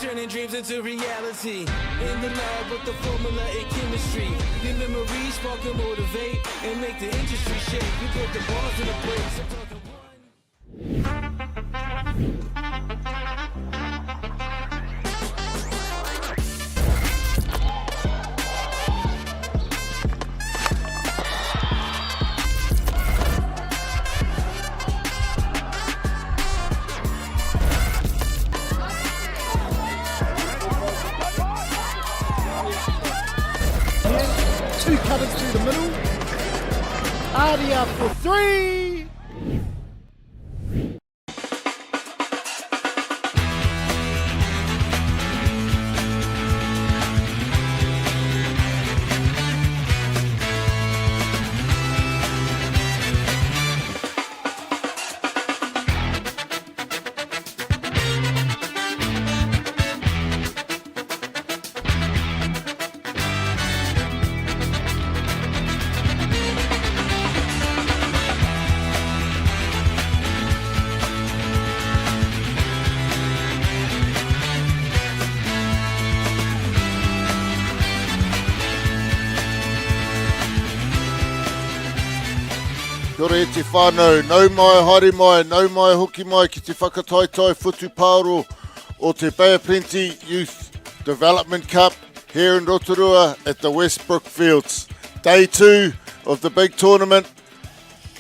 turning dreams into reality. In the lab with the formula and chemistry. The memories spark and motivate and make the industry shake. We put the bars in the place. I'm talking two cutters through the middle. Artie up for three. Kia ora e te whānau, nau mai haere mai, nau mai hoki mai ki te whakataitai whutu pāro o te Bay of Plenty Youth Development Cup here in Rotorua at the Westbrook Fields. Day 2 of the big tournament.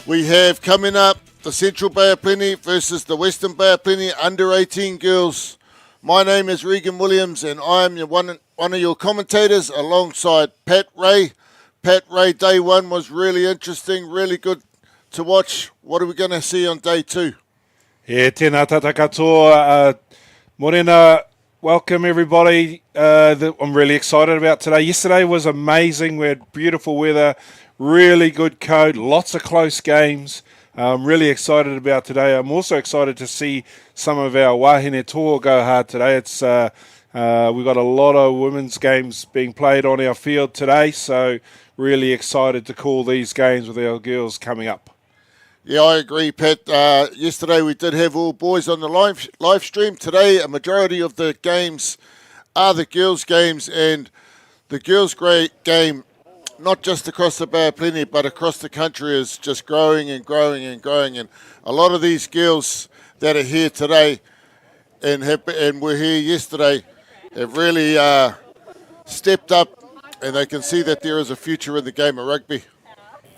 We have coming up the Central Bay of Plenty versus the Western Bay of Plenty under 18 girls. My name is Regan Williams and I am one of your commentators alongside Pat Ray. Pat Ray, day 1 was really interesting, really good to watch. What are we going to see on day 2? Yeah, tēnā tata katoa. Morena, welcome everybody. I'm really excited about today. Yesterday was amazing. We had beautiful weather, really good code, lots of close games. I'm really excited about today. I'm also excited to see some of our wahine toa go hard today. It's we've got a lot of women's games being played on our field today, so really excited to call these games with our girls coming up. Yeah, I agree, Pat. Yesterday we did have all boys on the live stream. Today, a majority of the games are the girls' games, and the girls' game, not just across the Bay of Plenty, but across the country, is just growing and growing and growing. And a lot of these girls that are here today and were here yesterday have really stepped up, and they can see that there is a future in the game of rugby.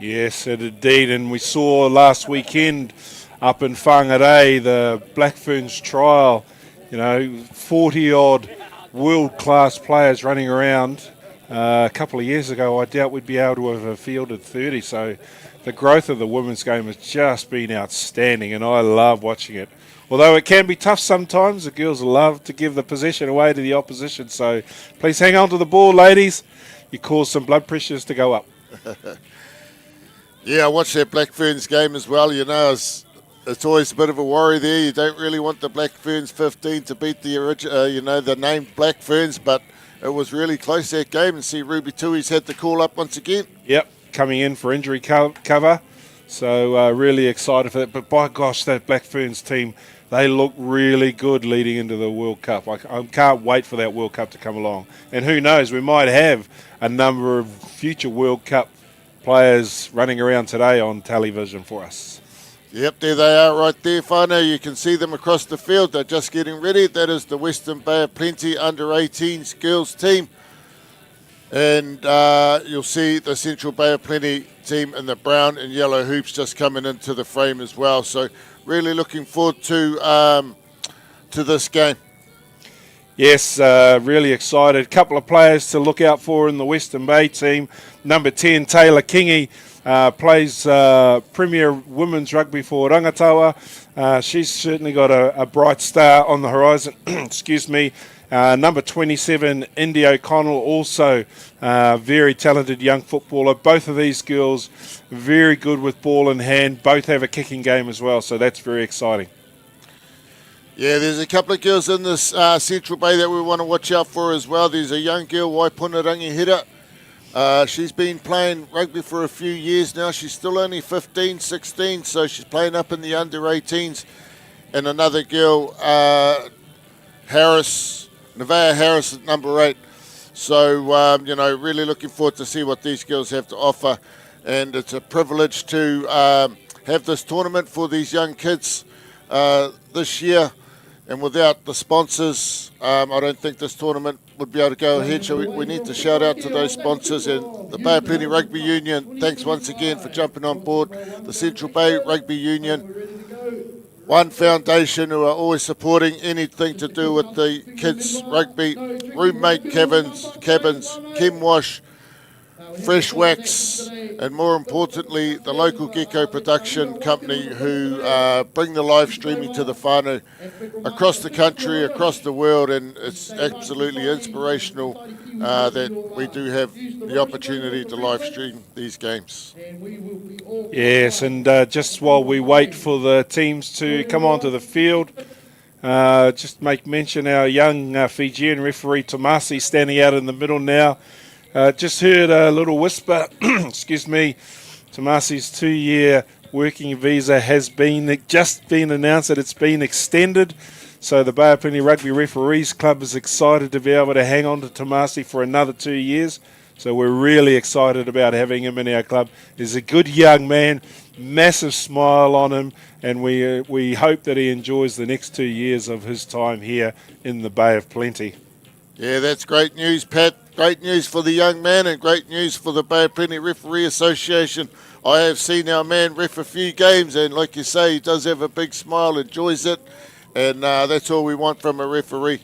Yes, indeed, and we saw last weekend up in Whangarei the Black Ferns trial, 40-odd world-class players running around. A couple of years ago, I doubt we'd be able to have fielded 30, so the growth of the women's game has just been outstanding, and I love watching it. Although it can be tough sometimes, the girls love to give the possession away to the opposition, so please hang on to the ball, ladies. You cause some blood pressures to go up. Yeah, I watched that Black Ferns game as well. It's always a bit of a worry there. You don't really want the Black Ferns 15 to beat the original, the named Black Ferns, but it was really close, that game. And see, Ruby Tui's had to call up once again. Yep, coming in for injury cover. So really excited for that. But by gosh, that Black Ferns team, they look really good leading into the World Cup. I can't wait for that World Cup to come along. And who knows, we might have a number of future World Cup players running around today on television for us. Yep, there they are right there, whānau. You can see them across the field. They're just getting ready. That is the Western Bay of Plenty under-18s girls team. And you'll see the Central Bay of Plenty team in the brown and yellow hoops just coming into the frame as well. So really looking forward to this game. Yes, really excited. A couple of players to look out for in the Western Bay team. Number 10, Taylor Kingi, plays Premier Women's Rugby for Rangatawa. She's certainly got a bright star on the horizon. Excuse me. Number 27, Indy O'Connell, also very talented young footballer. Both of these girls very good with ball in hand. Both have a kicking game as well, so that's very exciting. Yeah, there's a couple of girls in this Central Bay that we want to watch out for as well. There's a young girl, Waipunarangi Hira. She's been playing rugby for a few years now. She's still only 15, 16, so she's playing up in the under-18s. And another girl, Harris Nevaeh Harris at number 8. So, you know, really looking forward to see what these girls have to offer. And it's a privilege to have this tournament for these young kids this year. And without the sponsors, I don't think this tournament would be able to go ahead. So we need to shout out to those sponsors. And the Bay of Plenty Rugby Union, thanks once again for jumping on board. The Central Bay Rugby Union, One Foundation, who are always supporting anything to do with the kids' rugby. Roommate Cabins, Chem Wash, Fresh Wax, and more importantly, the local Gecko production company who bring the live streaming to the whānau across the country, across the world, and it's absolutely inspirational that we do have the opportunity to live stream these games. Yes, and just while we wait for the teams to come onto the field, just make mention our young Fijian referee Tomasi standing out in the middle now. Just heard a little whisper, excuse me, Tomasi's 2-year working visa has just been announced that it's been extended. So the Bay of Plenty Rugby Referees Club is excited to be able to hang on to Tomasi for another 2 years. So we're really excited about having him in our club. He's a good young man, massive smile on him, and we hope that he enjoys the next 2 years of his time here in the Bay of Plenty. Yeah, that's great news, Pat. Great news for the young man and great news for the Bay of Plenty Referee Association. I have seen our man ref a few games, and like you say, he does have a big smile, enjoys it, and that's all we want from a referee.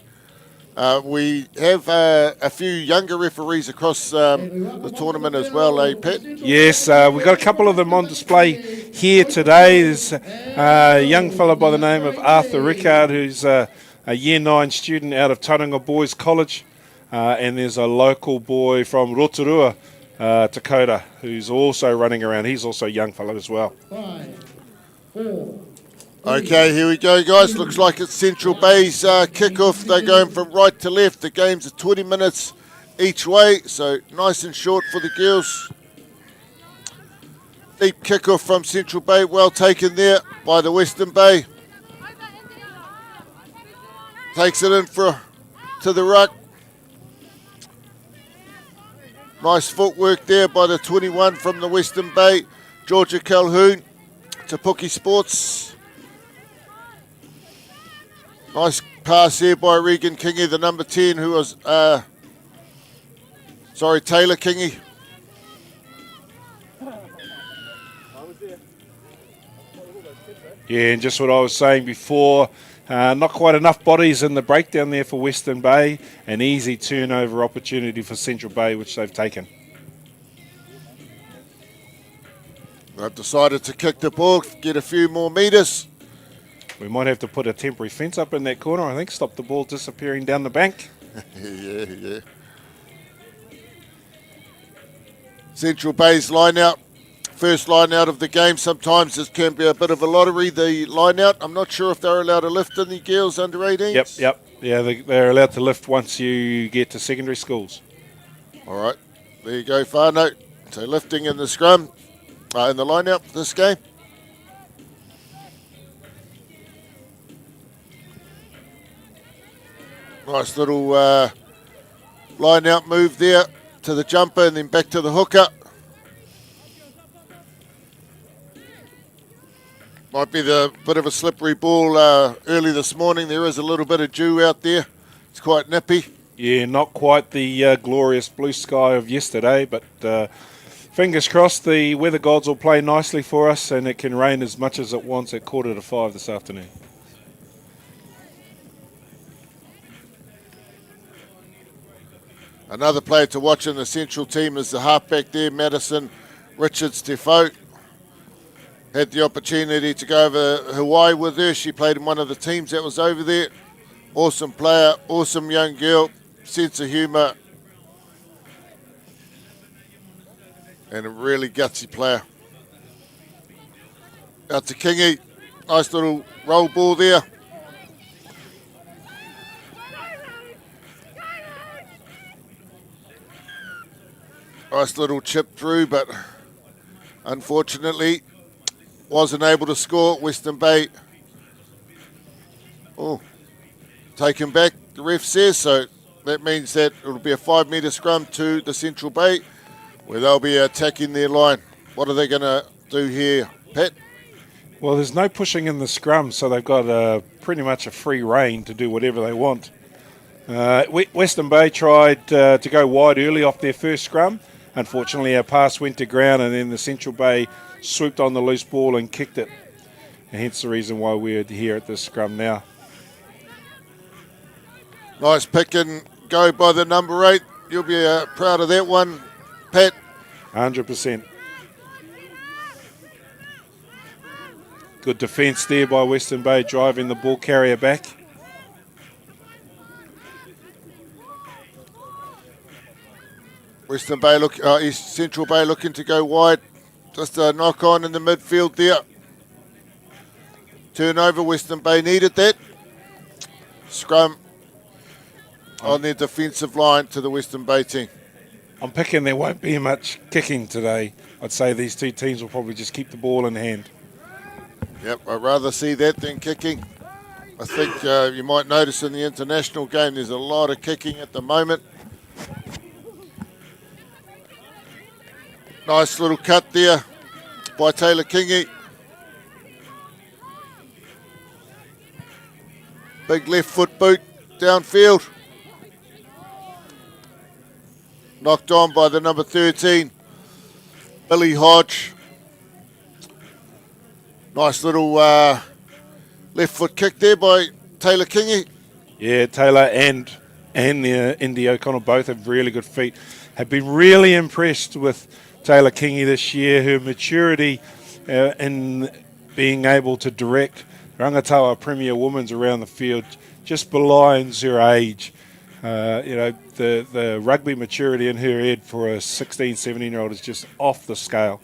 We have a few younger referees across the tournament as well, eh, Pat? Yes, we've got a couple of them on display here today. There's a young fellow by the name of Arthur Rickard, who's a Year 9 student out of Tauranga Boys College. And there's a local boy from Rotorua, Dakota, who's also running around. He's also a young fellow as well. 5, 4. Okay, here we go, guys. Looks like it's Central Bay's kickoff. They're going from right to left. The game's at 20 minutes each way, so nice and short for the girls. Deep kickoff from Central Bay. Well taken there by the Western Bay. Takes it in to the ruck. Nice footwork there by the 21 from the Western Bay, Georgia Calhoun, to Pookie Sports. Nice pass there by Regan Kingy, the number 10, who was, Taylor Kingy. Yeah, and just what I was saying before, not quite enough bodies in the breakdown there for Western Bay. An easy turnover opportunity for Central Bay, which they've taken. They've decided to kick the ball, get a few more metres. We might have to put a temporary fence up in that corner, I think, stop the ball disappearing down the bank. Yeah. Central Bay's line out. First line out of the game. Sometimes this can be a bit of a lottery, the line out. I'm not sure if they're allowed to lift in the girls under 18s. Yep. Yeah, they're allowed to lift once you get to secondary schools. All right. There you go, whānau. So lifting in the scrum, in the line out for this game. Nice little line out move there to the jumper and then back to the hooker. Might be the bit of a slippery ball early this morning. There is a little bit of dew out there. It's quite nippy. Yeah, not quite the glorious blue sky of yesterday, but fingers crossed the weather gods will play nicely for us and it can rain as much as it wants at 4:45 this afternoon. Another player to watch in the central team is the halfback there, Madison Richards-Defoe. Had the opportunity to go over Hawaii with her. She played in one of the teams that was over there. Awesome player, awesome young girl, sense of humour, and a really gutsy player. Out to Kingy. Nice little roll ball there. Nice little chip through, but unfortunately wasn't able to score. Western Bay taken back, the ref says, so That means that it'll be a 5 metre scrum to the Central Bay where they'll be attacking their line. What are they going to do here, Pat? Well, there's no pushing in the scrum, so they've got pretty much a free rein to do whatever they want. Western Bay tried to go wide early off their first scrum. Unfortunately, our pass went to ground, and then the Central Bay swooped on the loose ball and kicked it. And hence the reason why we're here at this scrum now. Nice pick and go by the number 8. You'll be proud of that one, Pat. 100%. Good defence there by Western Bay, driving the ball carrier back. Western Bay Central Bay looking to go wide. Just a knock on in the midfield there. Turnover, Western Bay needed that. Scrum on their defensive line to the Western Bay team. I'm picking there won't be much kicking today. I'd say these two teams will probably just keep the ball in hand. Yep, I'd rather see that than kicking. I think you might notice in the international game there's a lot of kicking at the moment. Nice little cut there by Taylor Kingy. Big left foot boot downfield. Knocked on by the number 13, Billy Hodge. Nice little left foot kick there by Taylor Kingy. Yeah, Taylor and Indy O'Connell both have really good feet. Have been really impressed with Taylor Kingy this year. Her maturity in being able to direct Rangatawa Premier Women's around the field just belies her age. The rugby maturity in her head for a 16, 17-year-old is just off the scale.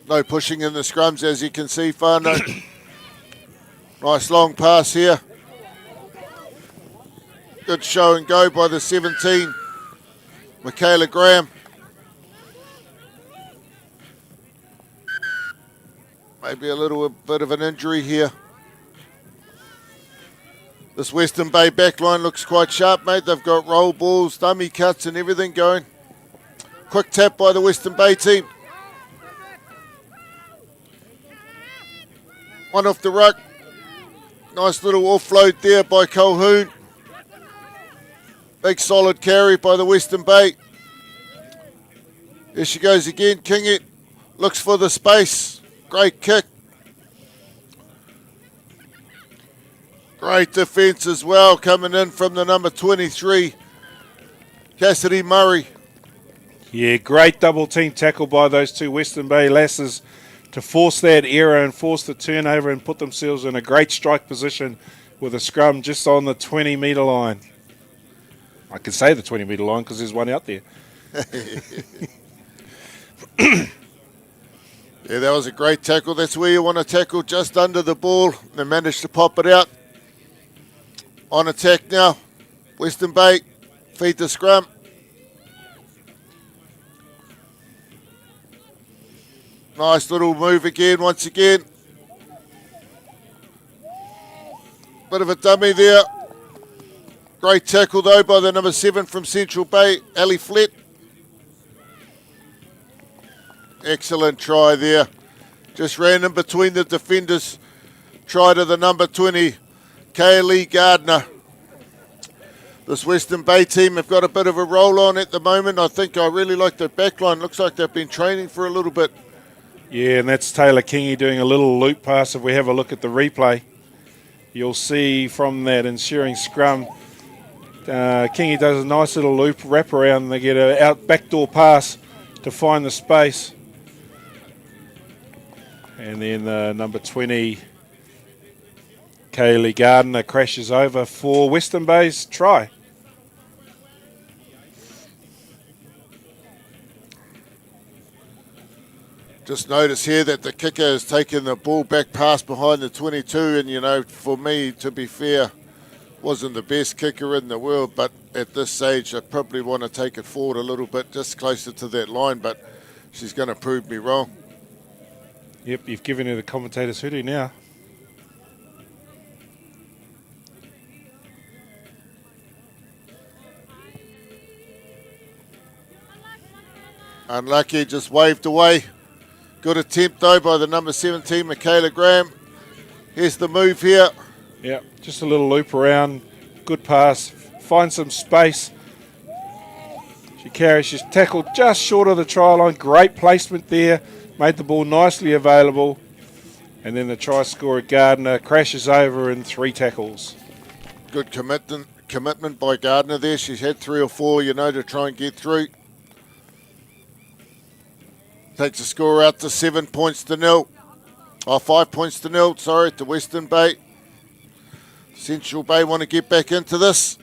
No pushing in the scrums, as you can see, Fano. Nice long pass here. Good show and go by the 17, Michaela Graham. Maybe a little bit of an injury here. This Western Bay backline looks quite sharp, mate. They've got roll balls, dummy cuts and everything going. Quick tap by the Western Bay team. One off the ruck. Nice little offload there by Colhoun. Big solid carry by the Western Bay. There she goes again. Kingy looks for the space. Great kick. Great defence as well, coming in from the number 23, Cassidy Murray. Yeah, great double team tackle by those two Western Bay lasses to force that error and force the turnover and put themselves in a great strike position with a scrum just on the 20-metre line. I can say the 20-metre line because there's one out there. Yeah, that was a great tackle. That's where you want to tackle, just under the ball. They managed to pop it out. On attack now, Western Bay, feed the scrum. Nice little move again, once again. Bit of a dummy there. Great tackle though by the number 7 from Central Bay, Ali Flett. Excellent try there. Just ran in between the defenders. Try to the number 20. Kaylee Gardner. This Western Bay team have got a bit of a roll on at the moment. I really like their backline. Looks like they've been training for a little bit. Yeah, and that's Taylor Kingy doing a little loop pass. If we have a look at the replay, you'll see from that ensuing scrum, Kingy does a nice little loop, wrap around, and they get a out backdoor pass to find the space. And then number 20, Kaylee Gardner, crashes over for Western Bay's try. Just notice here that the kicker has taken the ball back pass behind the 22, and for me, to be fair, wasn't the best kicker in the world, but at this stage I probably want to take it forward a little bit, just closer to that line, but she's going to prove me wrong. Yep, you've given her the commentator's hoodie now. Unlucky, just waved away. Good attempt though by the number 17, Michaela Graham. Here's the move here. Yeah, just a little loop around. Good pass. Find some space. She carries. She's tackled just short of the try line. Great placement there. Made the ball nicely available. And then the try scorer, Gardner, crashes over in 3 tackles. Good commitment by Gardner there. She's had 3 or 4, to try and get through. Takes the score out to 7 points to 0. 5 points to 0, sorry, to Western Bay. Central Bay want to get back into this.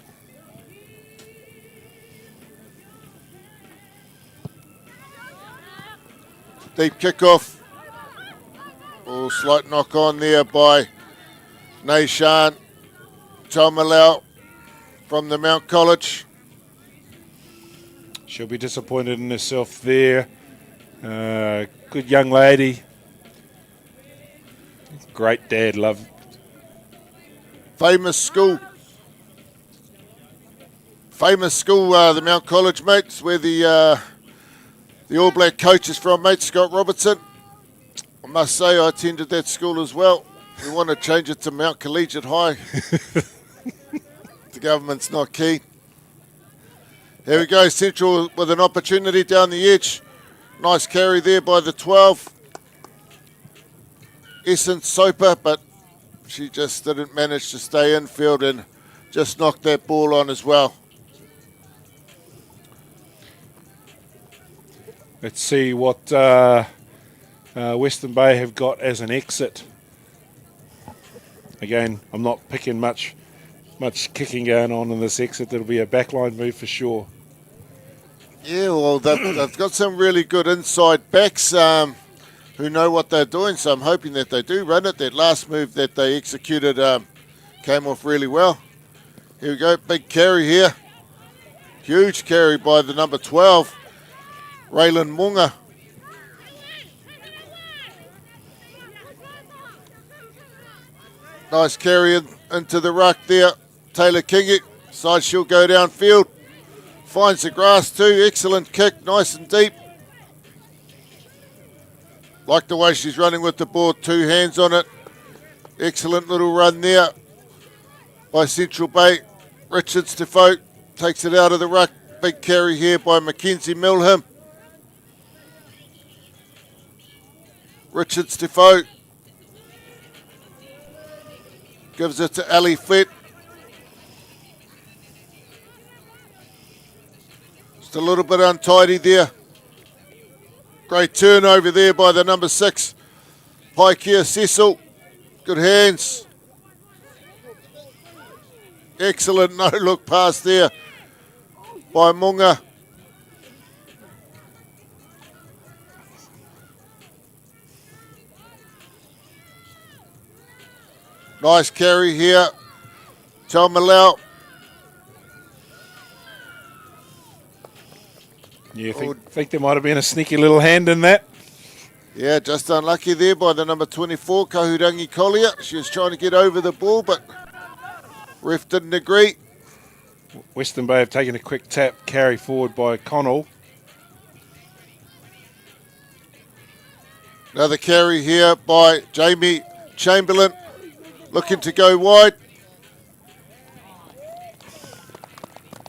Deep kickoff. Oh, slight knock on there by Naishan Taumalau from the Mount College. She'll be disappointed in herself there. Good young lady. Great dad, love. Famous school, the Mount College mates, where the All Black coach is from, mate, Scott Robertson. I must say I attended that school as well. We want to change it to Mount Collegiate High. The government's not keen. Here we go, Central with an opportunity down the edge. Nice carry there by the 12. Essence Soper, but she just didn't manage to stay in field and just knocked that ball on as well. Let's see what Western Bay have got as an exit. Again, I'm not picking much kicking going on in this exit. It'll be a backline move for sure. Yeah, well, they've got some really good inside backs who know what they're doing, so I'm hoping that they do run it. That last move that they executed came off really well. Here we go, big carry here. Huge carry by the number 12, Raylan Munga. Nice carry into the ruck there. Taylor Kingy, side she'll go downfield. Finds the grass too, excellent kick, nice and deep. Like the way she's running with the ball, 2 hands on it. Excellent little run there by Central Bay. Richards Defoe takes it out of the ruck. Big carry here by Mackenzie Milham. Richards Defoe gives it to Ali Flett. Just a little bit untidy there. Great turnover there by the number 6, Paikia Cecil. Good hands. Excellent no-look pass there by Munga. Nice carry here. Taumalau. Yeah, I think there might have been a sneaky little hand in that. Yeah, just unlucky there by the number 24, Kahurangi Collier. She was trying to get over the ball, but ref didn't agree. Western Bay have taken a quick tap, carry forward by Connell. Another carry here by Jamie Chamberlain, looking to go wide.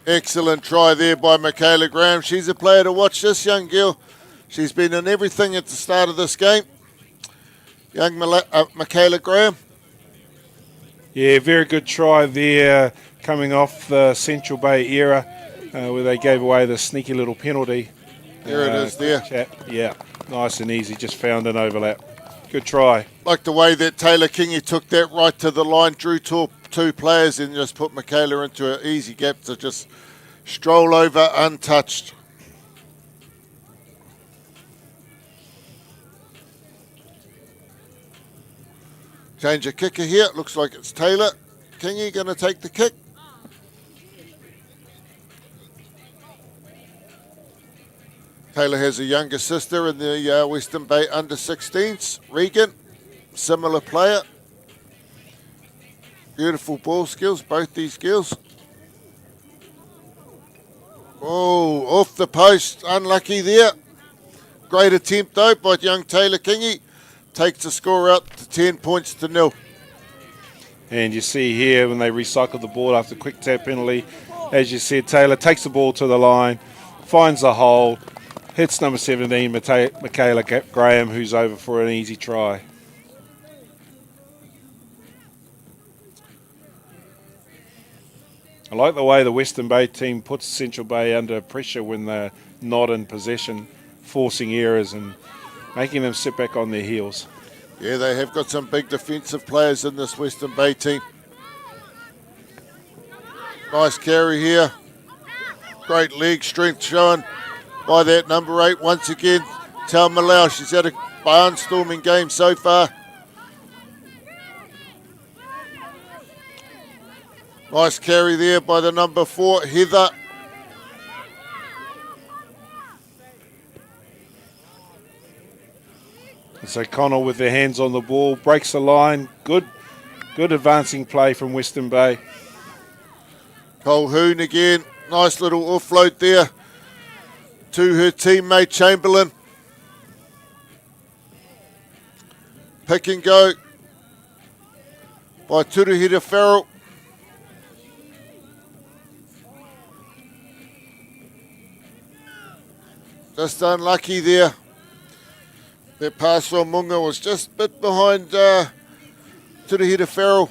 Excellent try there by Michaela Graham. She's a player to watch, this young girl. She's been in everything at the start of this game. Young Michaela Graham. Yeah, very good try there, coming off the Central Bay era, where they gave away the sneaky little penalty. There it is there. Yeah, nice and easy, just found an overlap. Good try. Like the way that Taylor Kingy took that right to the line, drew two players and just put Michaela into an easy gap to just stroll over untouched. Change a kicker here. It looks like it's Taylor Kingy going to take the kick. Taylor has a younger sister in the Western Bay under-16s, Regan, similar player. Beautiful ball skills, both these girls. Oh, off the post, unlucky there. Great attempt though by young Taylor Kingy. Takes the score out to 10 points to 0. And you see here when they recycle the ball after the quick tap penalty, as you said, Taylor takes the ball to the line, finds the hole, hits number 17, Michaela Graham, who's over for an easy try. I like the way the Western Bay team puts Central Bay under pressure when they're not in possession, forcing errors and making them sit back on their heels. Yeah, they have got some big defensive players in this Western Bay team. Nice carry here. Great leg strength shown by that number 8 once again. Tal Malau, she's had a barnstorming game so far. Nice carry there by the number 4, Heather. So Connell with their hands on the ball, breaks the line. Good advancing play from Western Bay. Colhoun again. Nice little offload there to her teammate Chamberlain. Pick and go by Turuhira Farrell. Just unlucky there. That pass from Munga was just a bit behind Turuhira Farrell.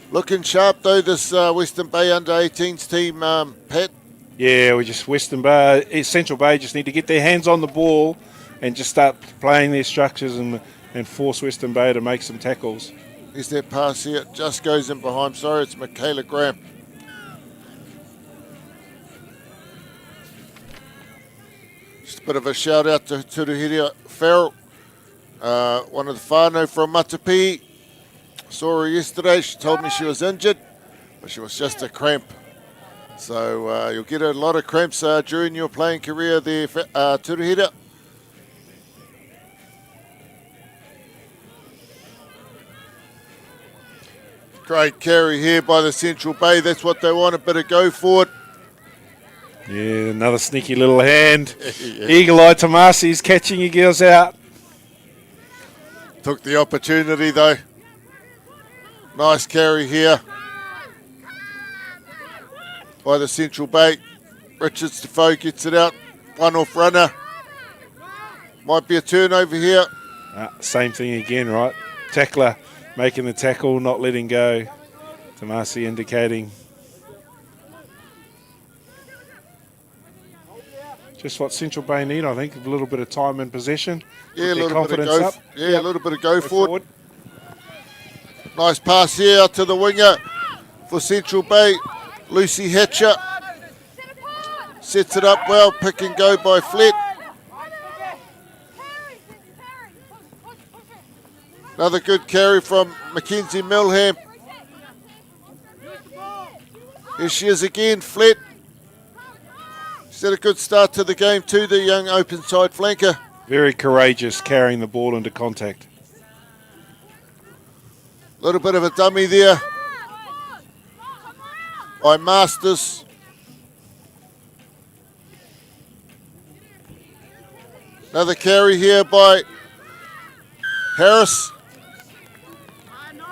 Looking sharp though, this Western Bay under-18s team, Pat. Yeah, Western Bay, Central Bay just need to get their hands on the ball and just start playing their structures and force Western Bay to make some tackles. There's that pass here, it just goes in behind. Sorry, it's Michaela Graham. Just a bit of a shout out to Turuhira Farrell, one of the whānau from Matapi. Saw her yesterday, she told me she was injured, but she was just a cramp. So you'll get a lot of cramps during your playing career there, Turuhira. Great carry here by the Central Bay, that's what they want, a bit of go forward. Yeah, another sneaky little hand. Yeah. Eagle Eye Tomasi's catching you girls out. Took the opportunity though. Nice carry here by the Central Bay. Richards Defoe gets it out. One off runner. Might be a turnover here. Same thing again, right? Tackler making the tackle, not letting go. Tomasi indicating just what Central Bay need, I think. A little bit of time in possession. Yeah, a little bit of go. Yeah, a little bit of go forward. forward. Nice pass here out to the winger for Central Bay. Lucy Hatcher sets it up well. Pick and go by Flett. Another good carry from Mackenzie Milham. Here she is again, Flett. She's had a good start to the game too, the young open side flanker. Very courageous carrying the ball into contact. A little bit of a dummy there by Masters. Another carry here by Harris.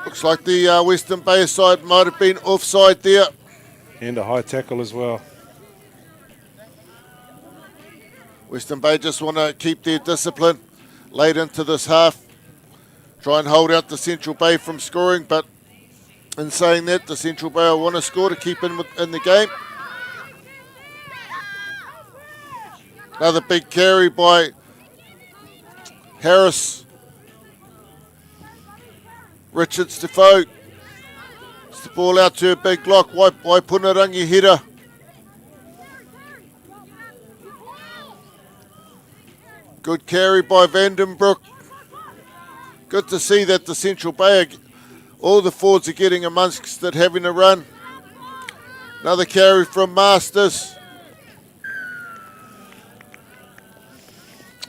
Looks like the Western Bay side might have been offside there. And a high tackle as well. Western Bay just want to keep their discipline late into this half. Try and hold out the Central Bay from scoring, but in saying that, the Central Bay will want to score to keep in the game. Another big carry by Harris. Richards Defoe. It's the ball out to a big lock. Waipunarangi header. Good carry by Vandenbroek. Good to see that the Central Bay, all the forwards are getting amongst it, having a run. Another carry from Masters.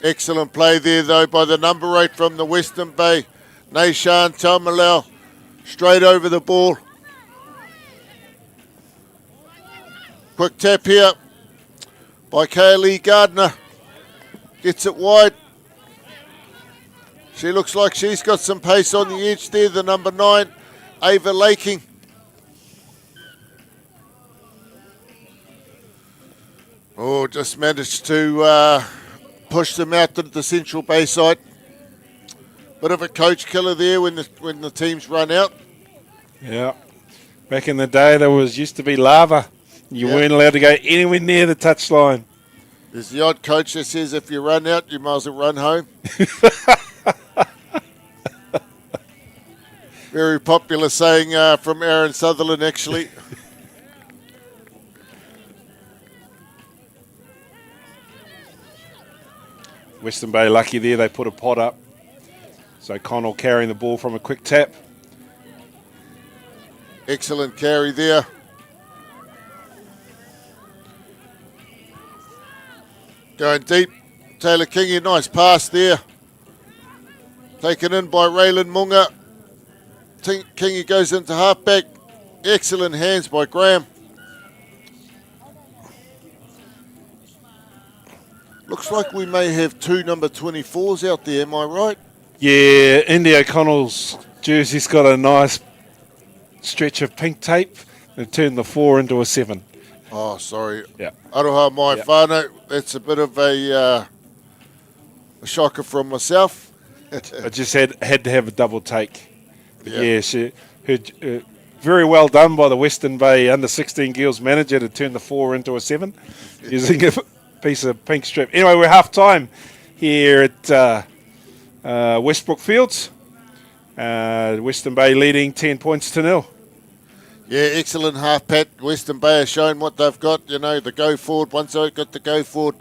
Excellent play there though by the number 8 from the Western Bay, Naishan Taumalau. Straight over the ball. Quick tap here by Kaylee Gardner. Gets it wide. She looks like she's got some pace on the edge there, the number 9, Ava Laking. Oh, just managed to push them out to the Central Bayside. Bit of a coach killer there when the teams run out. Yeah. Back in the day, there used to be lava. You weren't allowed to go anywhere near the touchline. There's the odd coach that says if you run out, you might as well run home. Very popular saying from Aaron Sutherland, actually. Western Bay lucky there, they put a pot up. So Connell carrying the ball from a quick tap. Excellent carry there. Going deep. Taylor Kingy, nice pass there. Taken in by Raylan Munga. Kingy goes into halfback. Excellent hands by Graham. Looks like we may have 2 number 24s out there, am I right? Yeah, Indy O'Connell's jersey's got a nice stretch of pink tape and turned the 4 into a 7. Oh, sorry. Yeah. Aroha mai whānau. That's a bit of a shocker from myself. I just had to have a double take. Yeah, very well done by the Western Bay under-16 girls manager to turn the 4 into a 7 using a piece of pink strip. Anyway, we're half-time here at Westbrook Fields. Western Bay leading 10 points to 0. Yeah, excellent half pat. Western Bay has shown what they've got. You know, the go forward. Once they got the go forward,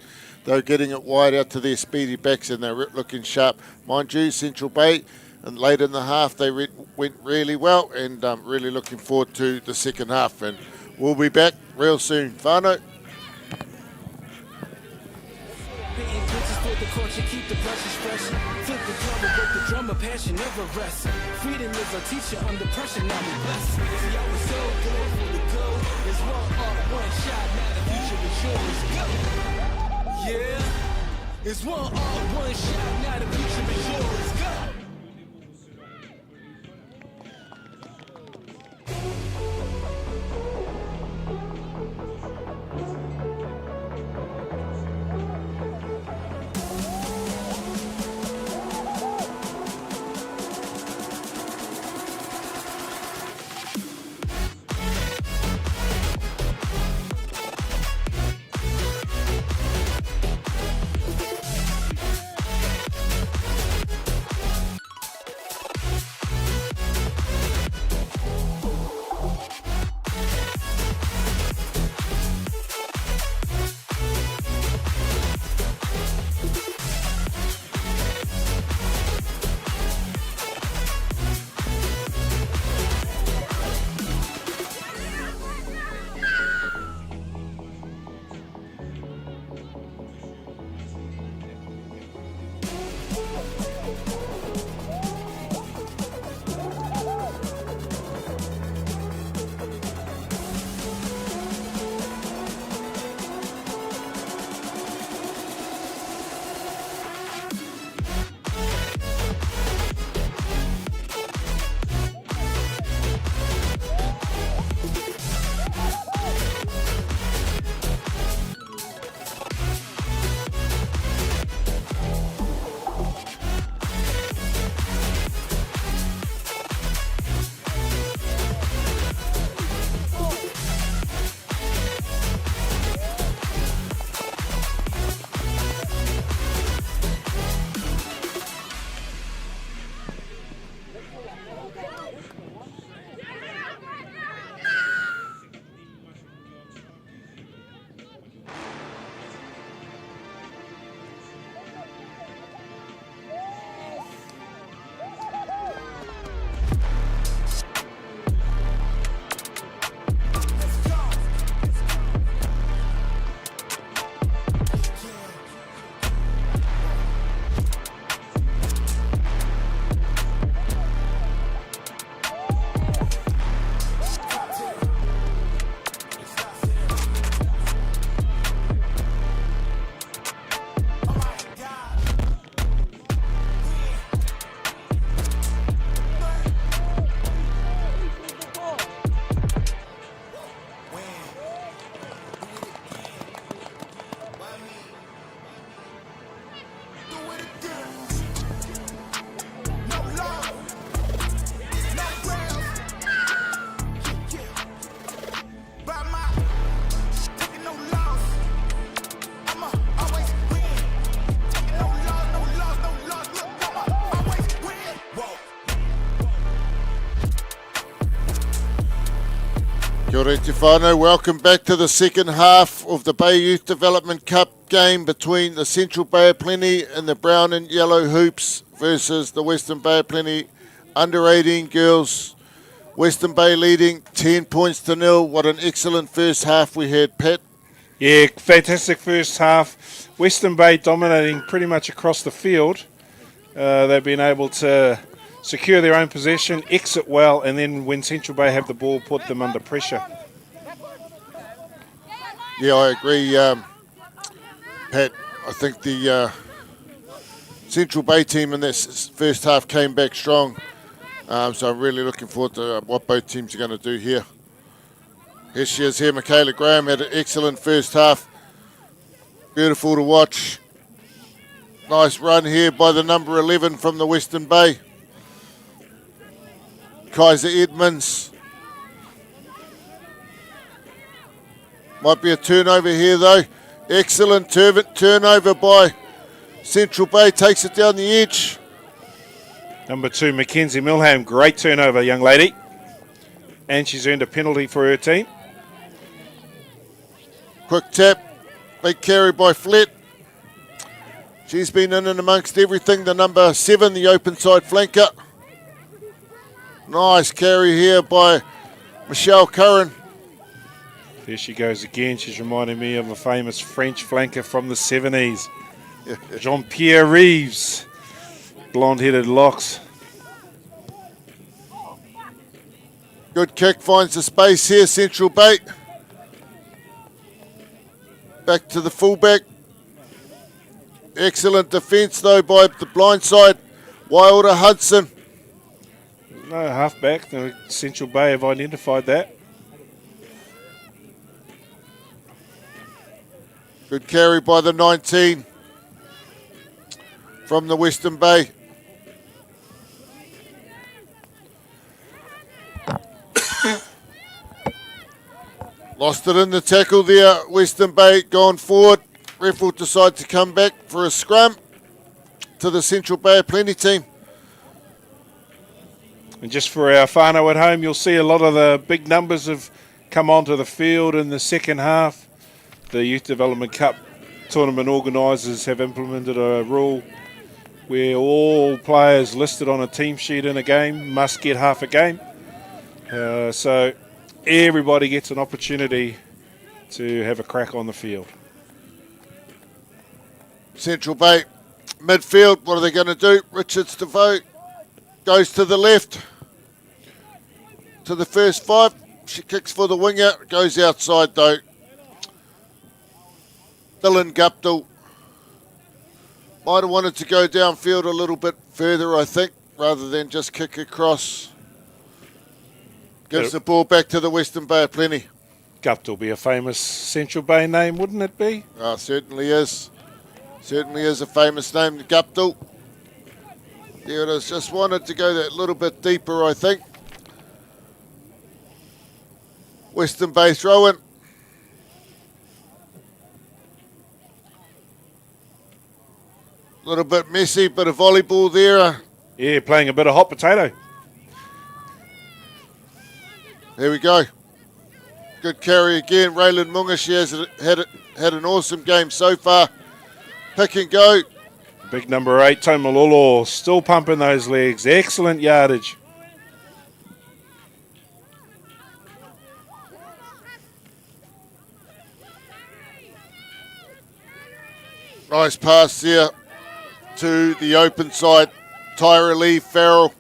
they're getting it wide out to their speedy backs and they're looking sharp. Mind you, Central Bay, and late in the half, they went really well and really looking forward to the second half. And we'll be back real soon. Whānau. Painting pictures for the culture, keep the brushes fresh. Flip the drummer, work the drummer, passion never rest. Freedom is our teacher, under pressure, now we blessed. See, I was so good for the go. It's one up, one shot, now the future is yours. Go! Yeah, it's one up, one shot, now the future is yours. Go! Kia ora te whānau. Welcome back to the second half of the Bay Youth Development Cup game between the Central Bay of Plenty and the Brown and Yellow Hoops versus the Western Bay of Plenty under 18 girls. Western Bay leading 10 points to 0. What an excellent first half we had, Pat. Yeah, fantastic first half. Western Bay dominating pretty much across the field. They've been able to secure their own possession, exit well, and then when Central Bay have the ball, put them under pressure. Yeah, I agree, Pat. I think the Central Bay team in this first half came back strong. So I'm really looking forward to what both teams are going to do here. Here she is here, Michaela Graham had an excellent first half. Beautiful to watch. Nice run here by the number 11 from the Western Bay. Kaiser Edmonds. Might be a turnover here though. Excellent turnover by Central Bay. Takes it down the edge. Number 2, Mackenzie Milham. Great turnover, young lady. And she's earned a penalty for her team. Quick tap. Big carry by Flett. She's been in and amongst everything. The number 7, the open side flanker. Nice carry here by Michelle Curran. There she goes again. She's reminding me of a famous French flanker from the 70s. Jean-Pierre Reeves. Blonde-headed locks. Good kick, finds the space here, Central Bay. Back to the fullback. Excellent defence though by the blind side. Wilder Hudson. No halfback. The Central Bay have identified that. Good carry by the 19 from the Western Bay. Lost it in the tackle there. Western Bay gone forward. Ref will decide to come back for a scrum to the Central Bay of Plenty team. And just for our whānau at home, you'll see a lot of the big numbers have come onto the field in the second half. The Youth Development Cup tournament organisers have implemented a rule where all players listed on a team sheet in a game must get half a game. So everybody gets an opportunity to have a crack on the field. Central Bay midfield, what are they going to do? Richards DeVoe goes to the left to the first 5. She kicks for the winger, goes outside though. Dylan Guptill might have wanted to go downfield a little bit further, I think, rather than just kick across. Gives the ball back to the Western Bay of Plenty. Guptill will be a famous Central Bay name, wouldn't it be? Certainly is. Certainly is a famous name, Guptill. Yeah, it is. Just wanted to go that little bit deeper, I think. Western Bay throw-in. A little bit messy, bit of volleyball there. Yeah, playing a bit of hot potato. There we go. Good carry again. Raylan Munga, she has had an awesome game so far. Pick and go. Big number 8, Tomalolo, still pumping those legs. Excellent yardage. Nice pass there to the open side. Tyra Lee Farrell.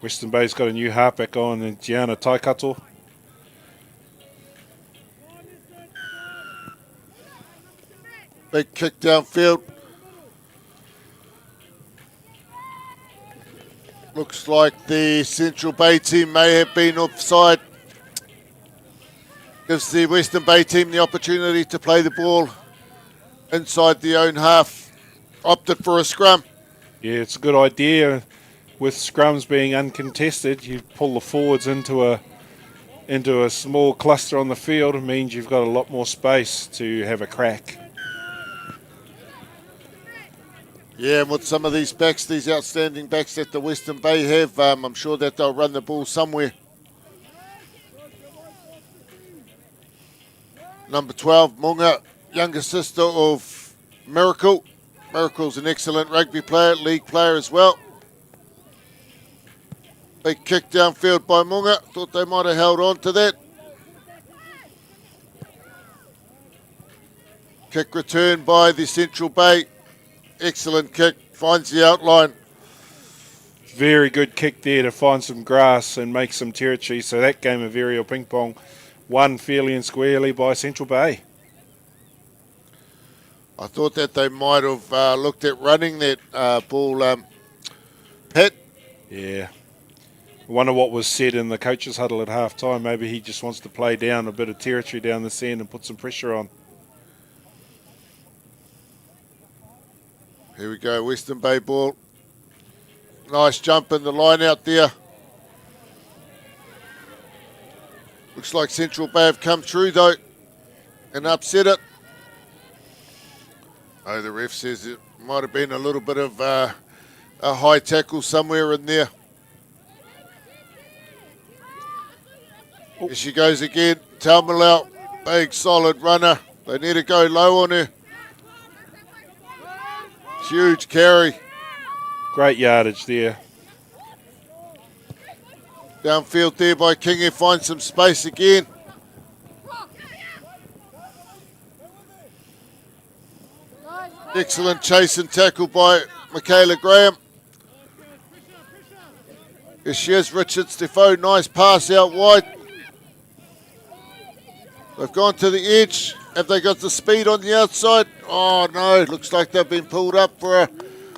Western Bay's got a new halfback on, and Gianna Taikato. Big kick downfield. Looks like the Central Bay team may have been offside. Gives the Western Bay team the opportunity to play the ball inside the own half. Opted for a scrum. Yeah, it's a good idea. With scrums being uncontested, you pull the forwards into a small cluster on the field. It means you've got a lot more space to have a crack. Yeah, and with some of these backs, these outstanding backs that the Western Bay have, I'm sure that they'll run the ball somewhere. number 12, Munga, younger sister of Miracle. Miracle's an excellent rugby player, league player as well. Big kick downfield by Munga. Thought they might have held on to that. Kick return by the Central Bay. Excellent kick. Finds the outline. Very good kick there to find some grass and make some territory. So that game of aerial ping pong won fairly and squarely by Central Bay. I thought that they might have looked at running that ball, Pat. Yeah. I wonder what was said in the coach's huddle at half time. Maybe he just wants to play down a bit of territory down this end and put some pressure on. Here we go, Western Bay ball. Nice jump in the line out there. Looks like Central Bay have come through though and upset it. Oh, the ref says it might have been a little bit of a high tackle somewhere in there. Here she goes again. Taumalau, big solid runner. They need to go low on her. Huge carry. Great yardage there. Downfield there by Kingy, finds some space again. Excellent chase and tackle by Michaela Graham. Here she is, Richards Defoe, nice pass out wide. They've gone to the edge. Have they got the speed on the outside? Oh no, looks like they've been pulled up for a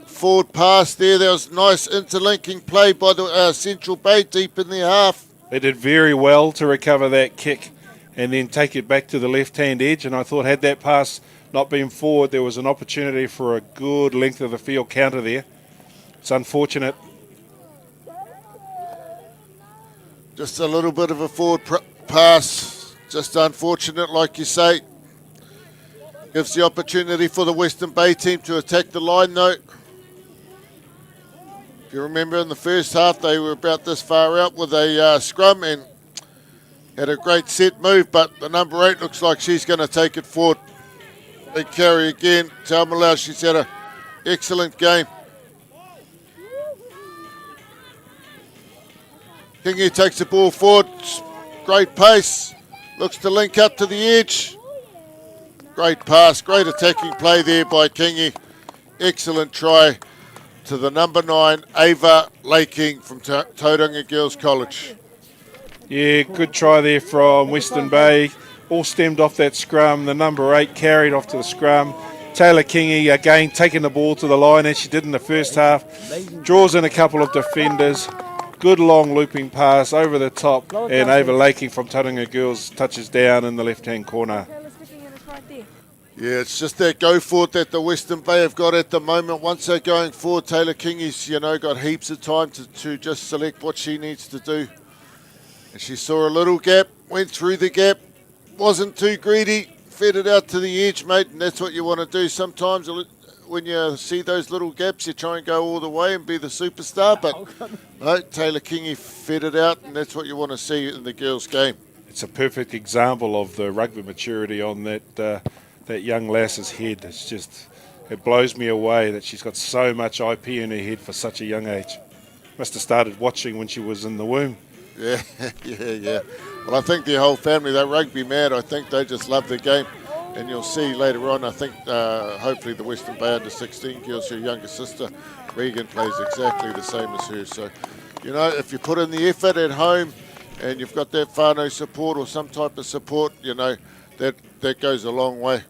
forward pass there. There was nice interlinking play by the Central Bay deep in their half. They did very well to recover that kick and then take it back to the left-hand edge. And I thought had that pass not been forward, there was an opportunity for a good length of the field counter there. It's unfortunate. Just a little bit of a forward pass. Just unfortunate, like you say. Gives the opportunity for the Western Bay team to attack the line, though. If you remember, in the first half, they were about this far out with a scrum and had a great set move, but the number 8 looks like she's going to take it forward. Big carry again. Taumalau, she's had an excellent game. Kingy takes the ball forward. Great pace. Looks to link up to the edge. Great pass, great attacking play there by Kingy. Excellent try to the number 9, Ava Laking from Tauranga Girls College. Yeah, good try there from Western Bay. All stemmed off that scrum. The number 8 carried off to the scrum. Taylor Kingy again taking the ball to the line as she did in the first half. Draws in a couple of defenders. Good long looping pass over the top, and Ava Laking from Tauranga Girls touches down in the left-hand corner. Yeah, it's just that go forward that the Western Bay have got at the moment. Once they're going forward, Taylor Kingy's, got heaps of time to just select what she needs to do. And she saw a little gap, went through the gap, wasn't too greedy, fed it out to the edge, mate, and that's what you want to do. Sometimes when you see those little gaps, you try and go all the way and be the superstar, but no, Taylor Kingy fed it out, and that's what you want to see in the girls' game. It's a perfect example of the rugby maturity on that young lass's head. It blows me away that she's got so much IP in her head for such a young age. Must have started watching when she was in the womb. Yeah, yeah. Well, I think their whole family, they're rugby mad. I think they just love the game. And you'll see later on, I think hopefully the Western Bay under-16 girls, her younger sister, Regan, plays exactly the same as her. So, if you put in the effort at home and you've got that whānau support or some type of support, that goes a long way.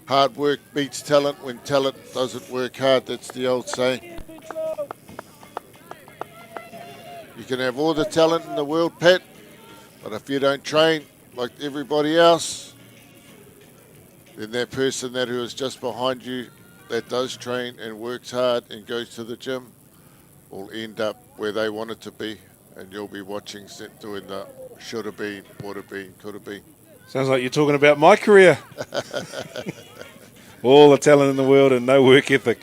Hard work beats talent when talent doesn't work hard. That's the old saying. You can have all the talent in the world, Pat, but if you don't train like everybody else, then that person who is just behind you that does train and works hard and goes to the gym will end up where they want it to be, and you'll be watching doing the should have been, would have been, could have been. Sounds like you're talking about my career. All the talent in the world and no work ethic.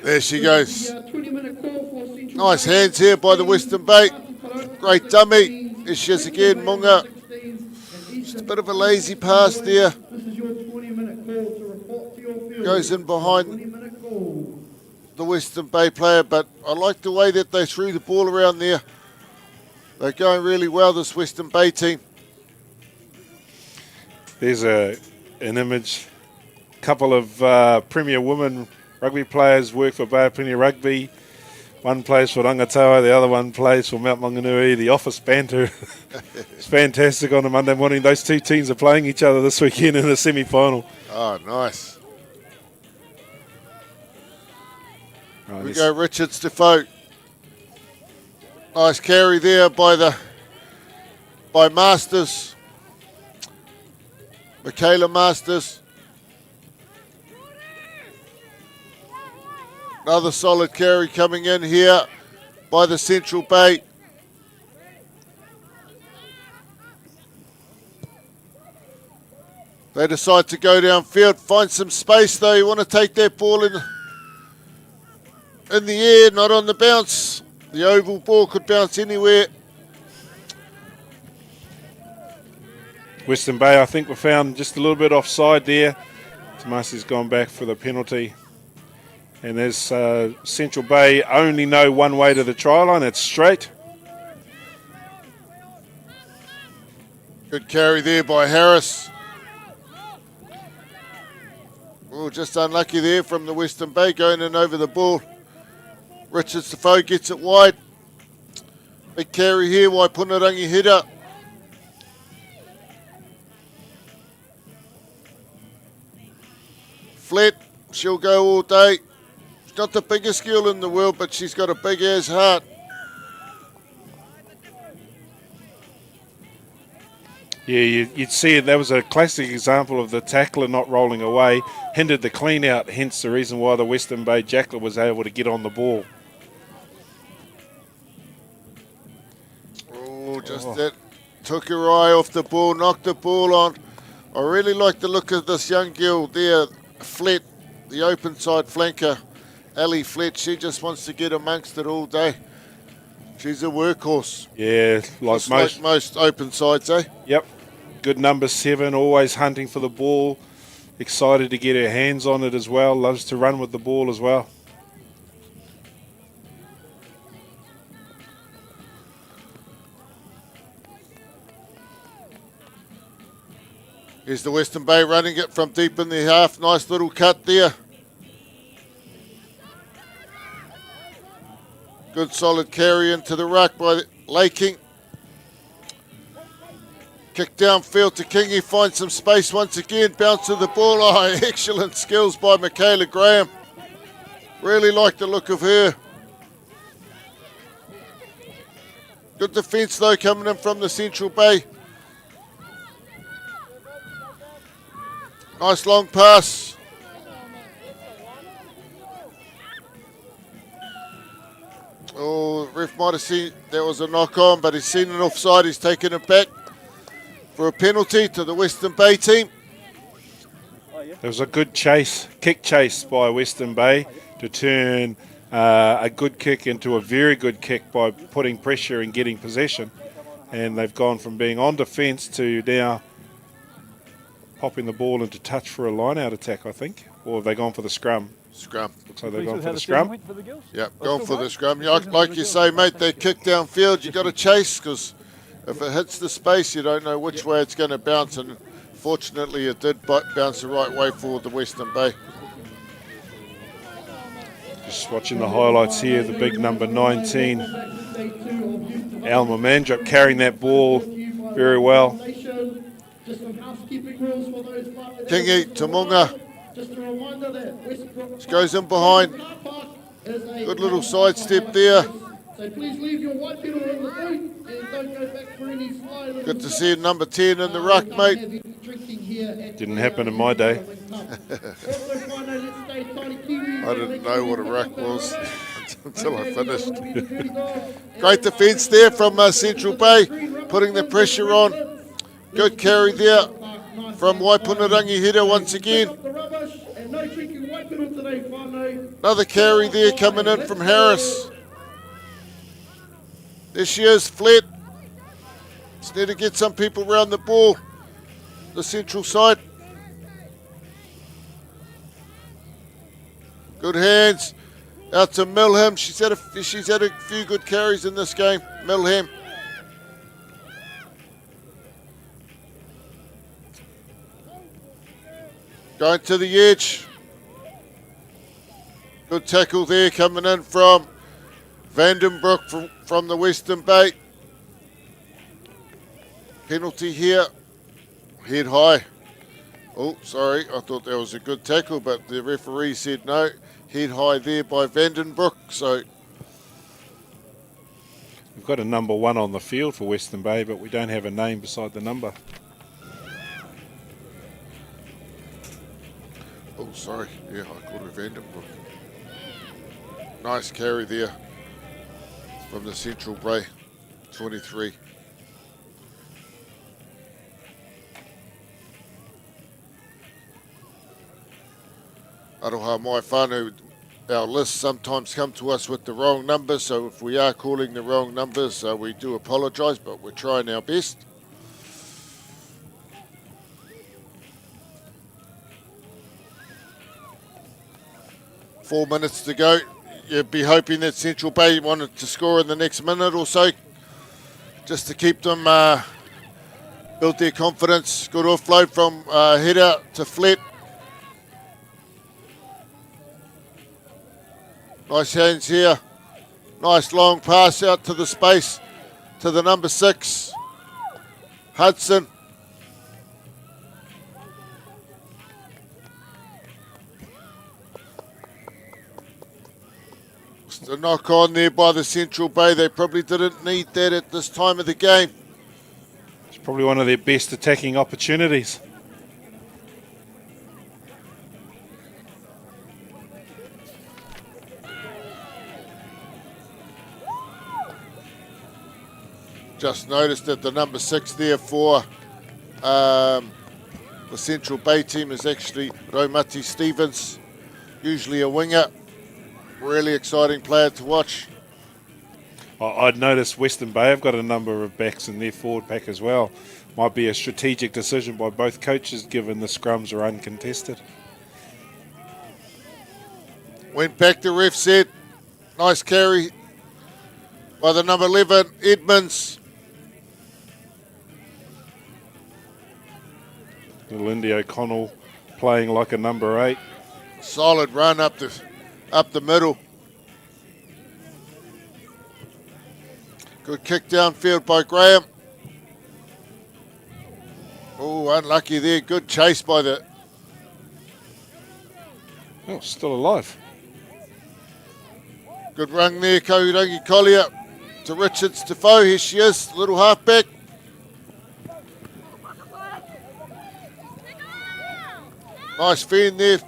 There she goes. The 20-minute call for Central Nice hands here by the Western Bay. Great dummy. There she is again, Munga. Just a bit of a lazy pass there. Goes in behind the Western Bay player, but I like the way that they threw the ball around there. They're going really well, this Western Bay team. There's an image. A couple of Premier women rugby players work for Bay of Plenty Rugby. One plays for Rangatawa, the other one plays for Mount Maunganui. The office banter is fantastic on a Monday morning. Those two teams are playing each other this weekend in the semi-final. Oh, nice. Right, We go Richards Defoe. Nice carry there by Masters. Michaela Masters. Another solid carry coming in here by the Central Bay. They decide to go downfield, find some space though. You want to take that ball in the air, not on the bounce. The oval ball could bounce anywhere. Western Bay, I think, were found just a little bit offside there. Tomasi's gone back for the penalty. And there's Central Bay only know one way to the try line. It's straight. Good carry there by Harris. Oh, just unlucky there from the Western Bay going in over the ball. Richards Defoe gets it wide. Big carry here, Waipunarangi header. Flett, she'll go all day. She's not the biggest girl in the world, but she's got a big ass heart. Yeah, you'd see it. That was a classic example of the tackler not rolling away, hindered the clean out, hence the reason why the Western Bay Jackler was able to get on the ball. Oh, just that took her eye off the ball, knocked the ball on. I really like the look of this young girl there, Flett, the open side flanker, Ali Flett. She just wants to get amongst it all day. She's a workhorse. Yeah, Like most open sides, eh? Yep. Good number 7, always hunting for the ball. Excited to get her hands on it as well. Loves to run with the ball as well. Here's the Western Bay running it from deep in the half. Nice little cut there. Good solid carry into the ruck by Laking. Kick downfield to King. He finds some space once again. Bounce to the ball. Oh, excellent skills by Michaela Graham. Really like the look of her. Good defence though coming in from the Central Bay. Nice long pass. Oh, the ref might have seen there was a knock on, but he's seen an offside. He's taken it back for a penalty to the Western Bay team. There was a good chase, kick chase by Western Bay to turn a good kick into a very good kick by putting pressure and getting possession. And they've gone from being on defence to now popping the ball into touch for a line-out attack, I think. Or have they gone for the scrum? Scrum. Looks like they've gone for the scrum. Yep, gone for the scrum. Like you say, mate, they kick downfield. You got to chase because if it hits the space, you don't know which way it's going to bounce. And fortunately, it did bounce the right way for the Western Bay. Just watching the highlights here, the big number 19, Alma Mandrup carrying that ball very well. Kingi, Tamunga. Just goes in behind. Good little sidestep there. Good to see number 10 in the ruck, mate. Didn't happen in my day. I didn't know what a ruck was until I finished. Great defence there from Central Bay, putting the pressure on. Good carry there from Waipunarangi header once again. Another carry there coming in from Harris. There she is, Flett. Just need to get some people around the ball. The central side. Good hands. Out to Milham. She's had a few good carries in this game. Milham. Going to the edge. Good tackle there coming in from Vandenbroek from the Western Bay. Penalty here. Head high. Oh, sorry. I thought that was a good tackle, but the referee said no. Head high there by Vandenbroek. So We've got a number 1 on the field for Western Bay, but we don't have a name beside the number. oh, sorry. Yeah, I called her Vandenbroek. Nice carry there from the Central Bay, 23. Aroha mai whānau, our lists sometimes come to us with the wrong numbers, so if we are calling the wrong numbers, we do apologise, but we're trying our best. Four minutes to go. You'd be hoping that Central Bay wanted to score in the next minute or so, just to keep them build their confidence. Good offload from header to Flett. Nice hands here. Nice long pass out to the space to the number 6, Hudson. Just a knock on there by the Central Bay. They probably didn't need that at this time of the game. It's probably one of their best attacking opportunities. Just noticed that the number 6 there for the Central Bay team is actually Raumati Stevens, usually a winger. Really exciting player to watch. I'd noticed Western Bay have got a number of backs in their forward pack as well. Might be a strategic decision by both coaches given the scrums are uncontested. Went back, the ref said. Nice carry by the number 11, Edmonds. Lindy O'Connell playing like a number 8. Solid run up the middle. Good kick downfield by Graham. Oh, unlucky there. Good chase by the... Oh, still alive. Good run there, Kaurangi Collier to Richards Defoe. Here she is, little halfback. Nice fend there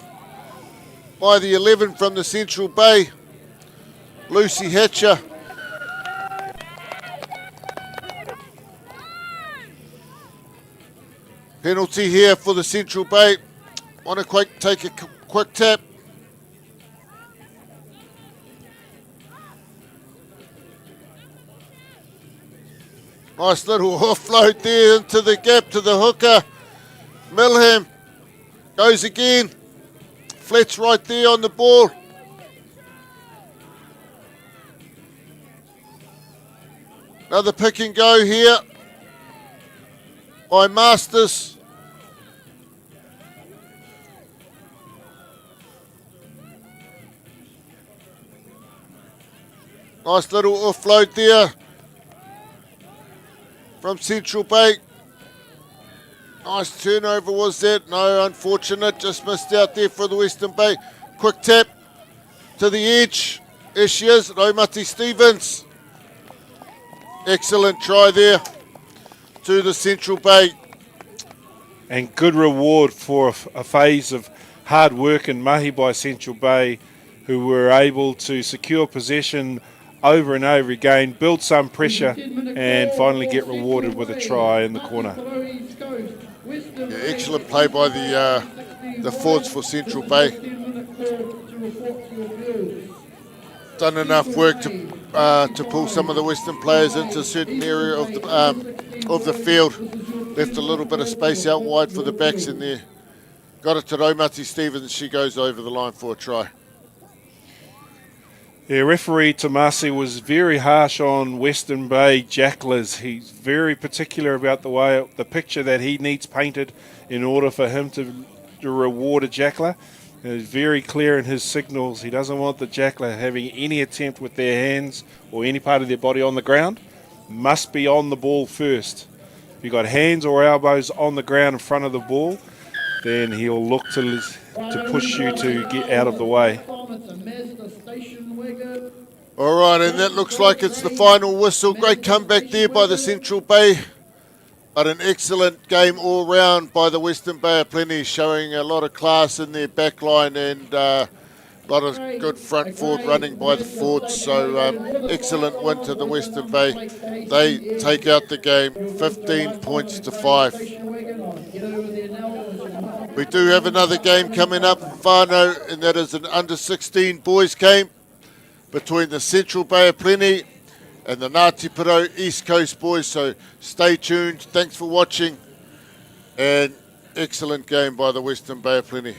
by the 11 from the Central Bay, Lucy Hatcher. Penalty here for the Central Bay. Want to take a quick tap. Nice little offload there into the gap to the hooker. Milham goes again. Flet's right there on the ball. Another pick and go here by Masters. Nice little offload there from Central Bay. Nice turnover was that. No, unfortunate. Just missed out there for the Western Bay. Quick tap to the edge. There she is, Raumati Stevens. Excellent try there to the Central Bay. And good reward for a phase of hard work and mahi by Central Bay, who were able to secure possession over and over again, build some pressure, and finally get rewarded with a try in the corner. Yeah, excellent play by the forwards for Central Bay. Done enough work to to pull some of the Western players into a certain area of the field. Left a little bit of space out wide for the backs in there. Got it to Raumati Stevens. She goes over the line for a try. Yeah, referee Tomasi was very harsh on Western Bay jacklers. He's very particular about the picture that he needs painted in order for him to reward a jackler. He's very clear in his signals. He doesn't want the jackler having any attempt with their hands or any part of their body on the ground. Must be on the ball first. If you've got hands or elbows on the ground in front of the ball, then he'll look to push you to get out of the way. All right, and that looks like it's the final whistle. Great comeback there by the Central Bay. But an excellent game all round by the Western Bay of Plenty, showing a lot of class in their back line and a lot of good front forward running by the forwards. So excellent win to the Western Bay. They take out the game 15 points to 5. We do have another game coming up, whānau, and that is an under-16 boys game between the Central Bay of Plenty and the Ngāti Porou East Coast boys. So stay tuned. Thanks for watching. And excellent game by the Western Bay of Plenty.